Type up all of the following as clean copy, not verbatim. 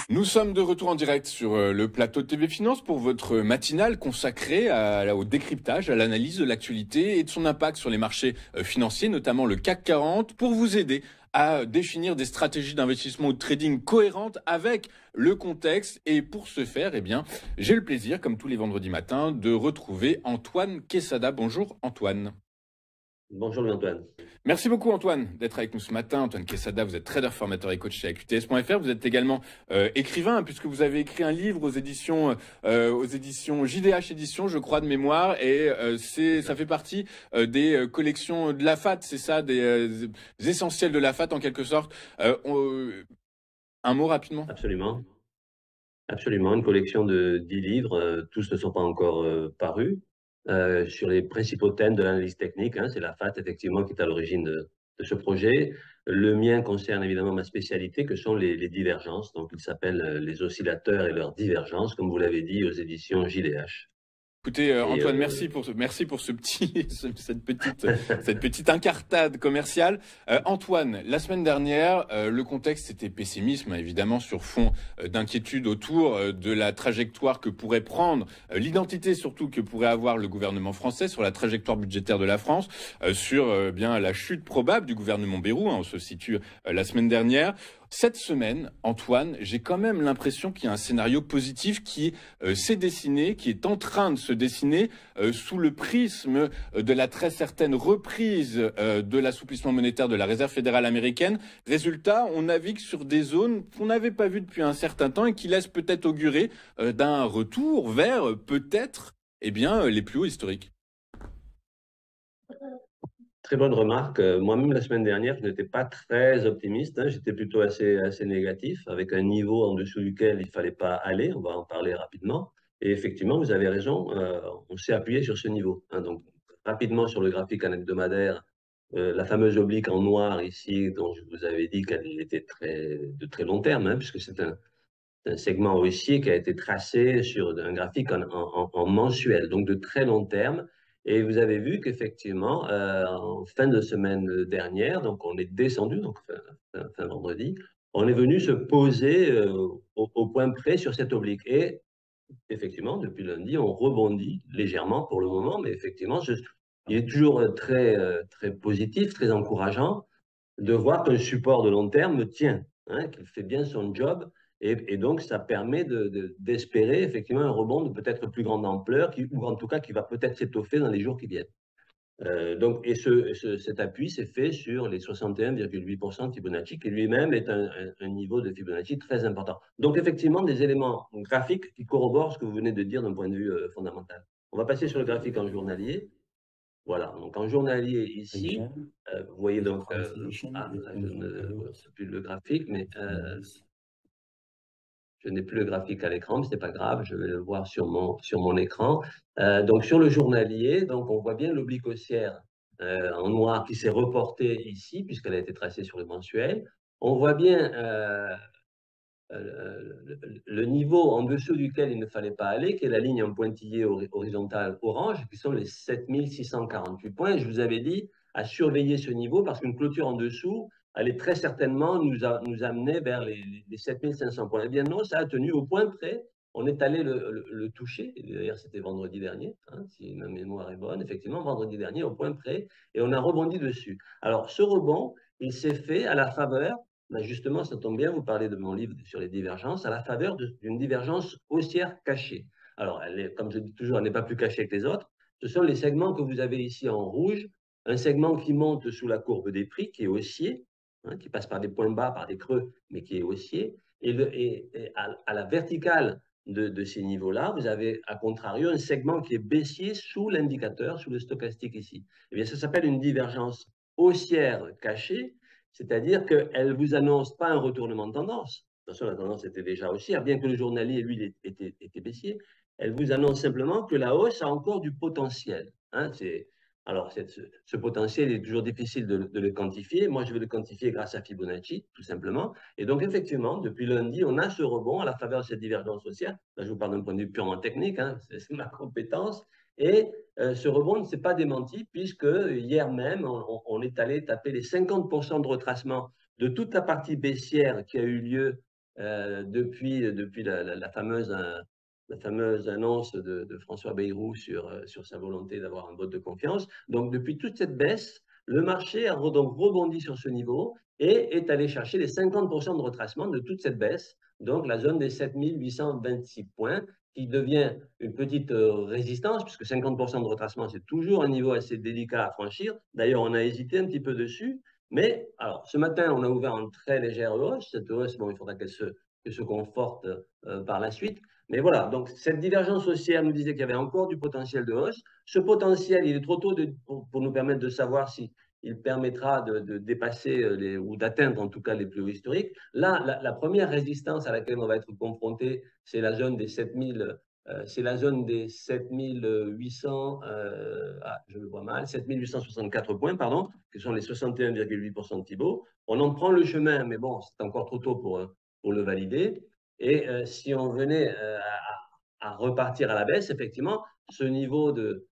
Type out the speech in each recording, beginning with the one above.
Nous sommes de retour en direct sur le plateau de TV Finance pour votre matinale consacrée au décryptage, à l'analyse de l'actualité et de son impact sur les marchés financiers, notamment le CAC 40, pour vous aider à définir des stratégies d'investissement ou de trading cohérentes avec le contexte. Et pour ce faire, eh bien, j'ai le plaisir, comme tous les vendredis matins, de retrouver Antoine Quesada. Bonjour Antoine. Bonjour Antoine. Merci beaucoup Antoine d'être avec nous ce matin. Antoine Quesada, vous êtes trader, formateur et coach chez AQTS.fr. Vous êtes également écrivain, puisque vous avez écrit un livre aux éditions JDH Éditions, je crois, de mémoire. Et ça fait partie des collections de la FAT, c'est ça, des essentiels de la FAT en quelque sorte. Un mot rapidement. Absolument. Absolument, une collection de 10 livres, tous ne sont pas encore parus, sur les principaux thèmes de l'analyse technique. C'est la FAT, effectivement, qui est à l'origine de ce projet. Le mien concerne évidemment ma spécialité, que sont les divergences. Donc, il s'appelle Les oscillateurs et leurs divergences, comme vous l'avez dit, aux éditions JDH. Écoutez, Antoine, merci pour ce petit, cette petite incartade commerciale. Antoine, la semaine dernière, le contexte était pessimisme, évidemment, sur fond d'inquiétude autour de la trajectoire que pourrait prendre, l'identité surtout que pourrait avoir le gouvernement français sur la trajectoire budgétaire de la France, sur bien la chute probable du gouvernement Bayrou. On se situe la semaine dernière. Cette semaine, Antoine, j'ai quand même l'impression qu'il y a un scénario positif qui s'est dessiné, qui est en train de se dessiner sous le prisme de la très certaine reprise de l'assouplissement monétaire de la Réserve fédérale américaine. Résultat, on navigue sur des zones qu'on n'avait pas vues depuis un certain temps et qui laissent peut-être augurer d'un retour vers peut-être les plus hauts historiques. Très bonne remarque. Moi-même, la semaine dernière, je n'étais pas très optimiste. J'étais plutôt assez négatif, avec un niveau en dessous duquel il ne fallait pas aller. On va en parler rapidement. Et effectivement, vous avez raison, on s'est appuyé sur ce niveau. Donc, rapidement sur le graphique en hebdomadaire, la fameuse oblique en noir ici, dont je vous avais dit qu'elle était de très long terme, puisque c'est un segment haussier qui a été tracé sur un graphique en mensuel, donc de très long terme. Et vous avez vu qu'effectivement, en fin de semaine dernière, donc on est descendu, donc fin vendredi, on est venu se poser au point près sur cette oblique. Et effectivement, depuis lundi, on rebondit légèrement pour le moment, mais effectivement, il est toujours très positif, très encourageant de voir qu'un support de long terme tient, qu'il fait bien son job. Et donc, ça permet d'espérer effectivement un rebond de peut-être plus grande ampleur, ou en tout cas qui va peut-être s'étoffer dans les jours qui viennent. Cet appui s'est fait sur les 61,8% de Fibonacci, qui lui-même est un niveau de Fibonacci très important. Donc, effectivement, des éléments graphiques qui corroborent ce que vous venez de dire d'un point de vue fondamental. On va passer sur le graphique en journalier. Voilà, donc en journalier ici, vous voyez donc, là, je ne sais plus le graphique, mais je n'ai plus le graphique à l'écran, mais ce n'est pas grave, je vais le voir sur mon écran. Donc sur le journalier, donc on voit bien l'oblique haussière en noir qui s'est reportée ici, puisqu'elle a été tracée sur le mensuel. On voit bien le niveau en dessous duquel il ne fallait pas aller, qui est la ligne en pointillé horizontale orange, qui sont les 7648 points. Je vous avais dit à surveiller ce niveau parce qu'une clôture en dessous allait très certainement nous amener vers les 7500 points. Eh bien non, ça a tenu au point près. On est allé le toucher. D'ailleurs, c'était vendredi dernier, si ma mémoire est bonne. Effectivement, vendredi dernier, au point près. Et on a rebondi dessus. Alors, ce rebond, il s'est fait à la faveur justement, ça tombe bien, vous parlez de mon livre sur les divergences, à la faveur d'une divergence haussière cachée. Alors, comme je dis toujours, elle n'est pas plus cachée que les autres. Ce sont les segments que vous avez ici en rouge, un segment qui monte sous la courbe des prix, qui est haussier, qui passe par des points bas, par des creux, mais qui est haussier. Et à la verticale de ces niveaux-là, vous avez, à contrario, un segment qui est baissier sous l'indicateur, sous le stochastique ici. Eh bien, ça s'appelle une divergence haussière cachée, c'est-à-dire qu'elle ne vous annonce pas un retournement de tendance. De toute façon, la tendance était déjà haussière, bien que le journalier, lui, était baissier. Elle vous annonce simplement que la hausse a encore du potentiel. Alors, ce potentiel est toujours difficile de le quantifier. Moi, je vais le quantifier grâce à Fibonacci, tout simplement. Et donc, effectivement, depuis lundi, on a ce rebond à la faveur de cette divergence haussière. Là, je vous parle d'un point de vue purement technique, c'est ma compétence. Et ce rebond ne s'est pas démenti puisque hier même, on est allé taper les 50% de retracement de toute la partie baissière qui a eu lieu depuis la fameuse annonce de François Bayrou sur sa volonté d'avoir un vote de confiance. Donc, depuis toute cette baisse, le marché a donc rebondi sur ce niveau et est allé chercher les 50% de retracement de toute cette baisse, donc la zone des 7826 points, qui devient une petite résistance, puisque 50% de retracement, c'est toujours un niveau assez délicat à franchir. D'ailleurs, on a hésité un petit peu dessus. Mais alors, ce matin, on a ouvert en très légère hausse. Cette hausse, bon, il faudra qu'elle se conforte par la suite. Mais voilà, donc cette divergence haussière nous disait qu'il y avait encore du potentiel de hausse. Ce potentiel, il est trop tôt pour nous permettre de savoir si il permettra de dépasser ou d'atteindre en tout cas les plus hauts historiques. Là, la première résistance à laquelle on va être confronté, c'est la zone des 7000. C'est la zone des 7800, je le vois mal, 7864 points, pardon, qui sont les 61,8% de Thibaut. On en prend le chemin, mais bon, c'est encore trop tôt pour le valider. Et si on venait à repartir à la baisse, effectivement, ce niveau de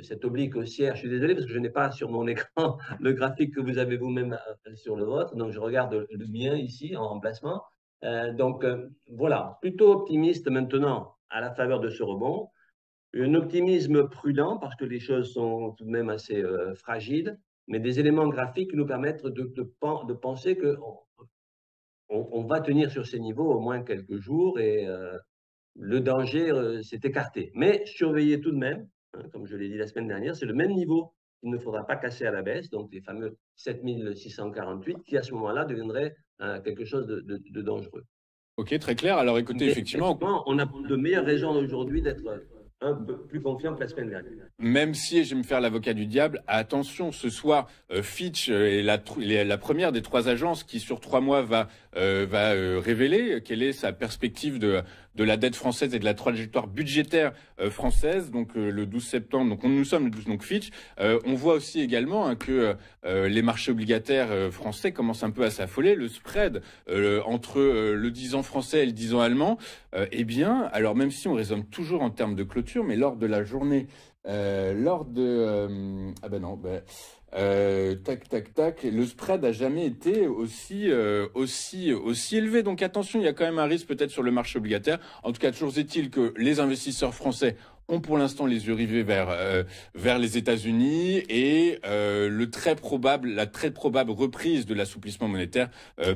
cette oblique haussière, je suis désolé parce que je n'ai pas sur mon écran le graphique que vous avez vous-même sur le vôtre, donc je regarde le mien ici en remplacement. Voilà, plutôt optimiste maintenant à la faveur de ce rebond. Un optimisme prudent parce que les choses sont tout de même assez fragiles, mais des éléments graphiques qui nous permettent de penser qu'on va tenir sur ces niveaux au moins quelques jours et le danger s'est écarté. Mais surveillez tout de même, hein, comme je l'ai dit la semaine dernière, c'est le même niveau qu'il ne faudra pas casser à la baisse, donc les fameux 7648 qui à ce moment-là deviendraient quelque chose de dangereux. Ok, très clair. Alors écoutez, effectivement, on a de meilleures raisons aujourd'hui d'être un peu plus confiant que la semaine dernière. même si, je vais me faire l'avocat du diable, attention, ce soir, Fitch est la première des trois agences qui, sur 3 mois, va révéler quelle est sa perspective de la dette française et de la trajectoire budgétaire française, donc le 12 septembre. Donc nous sommes le 12, donc Fitch. On voit aussi également hein, que les marchés obligataires français commencent un peu à s'affoler. Le spread entre le 10 ans français et le 10 ans allemand, eh bien, alors même si on raisonne toujours en termes de clôture, mais lors de la journée, lors de ah ben non, ben, tac, le spread a jamais été aussi élevé. Donc attention, il y a quand même un risque peut-être sur le marché obligataire. En tout cas, toujours est-il que les investisseurs français ont pour l'instant les yeux rivés vers les États-Unis et la très probable reprise de l'assouplissement monétaire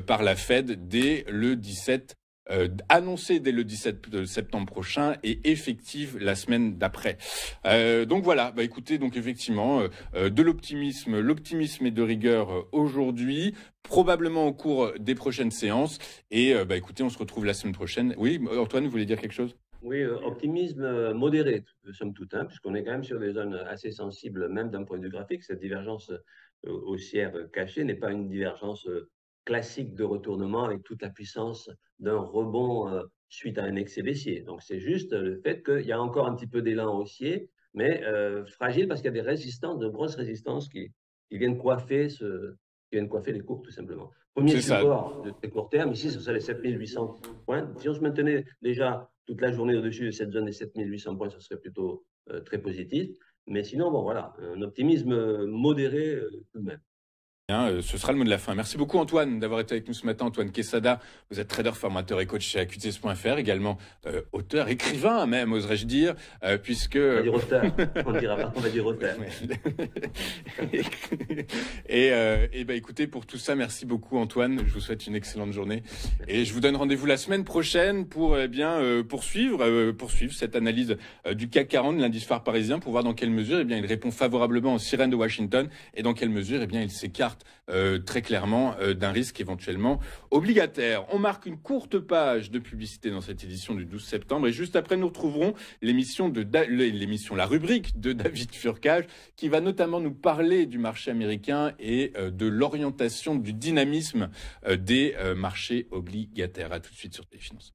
par la Fed dès le 17. Annoncée dès le 17 septembre prochain et effective la semaine d'après. Donc voilà, bah écoutez, donc effectivement, de l'optimisme et de rigueur aujourd'hui, probablement au cours des prochaines séances. Et bah écoutez, on se retrouve la semaine prochaine. Oui, Antoine, vous voulez dire quelque chose? Oui, optimisme modéré, somme toute, hein, puisqu'on est quand même sur des zones assez sensibles, même d'un point de vue graphique. Cette divergence haussière cachée n'est pas une divergence classique de retournement avec toute la puissance d'un rebond suite à un excès baissier. Donc, c'est juste le fait qu'il y a encore un petit peu d'élan haussier, mais fragile parce qu'il y a des résistances, de grosses résistances qui viennent coiffer les cours, tout simplement. Premier support de très court terme, ici, ce serait les 7800 points. Si on se maintenait déjà toute la journée au-dessus de cette zone des 7800 points, ce serait plutôt très positif. Mais sinon, bon, voilà, un optimisme modéré tout de même. Ce sera le mot de la fin. Merci beaucoup Antoine d'avoir été avec nous ce matin. Antoine Quesada, vous êtes trader, formateur et coach chez AQTS.fr, également auteur, écrivain même, oserais-je dire, puisque... On va dire auteur, on va dire auteur. Et bah, écoutez, pour tout ça, merci beaucoup Antoine. Je vous souhaite une excellente journée. Et je vous donne rendez-vous la semaine prochaine pour poursuivre cette analyse du CAC 40, l'indice phare parisien, pour voir dans quelle mesure il répond favorablement aux sirènes de Washington et dans quelle mesure il s'écarte très clairement d'un risque éventuellement obligataire. On marque une courte page de publicité dans cette édition du 12 septembre et juste après nous retrouverons la rubrique de David Furcage qui va notamment nous parler du marché américain et de l'orientation du dynamisme des marchés obligataires. À tout de suite sur Téléfinance.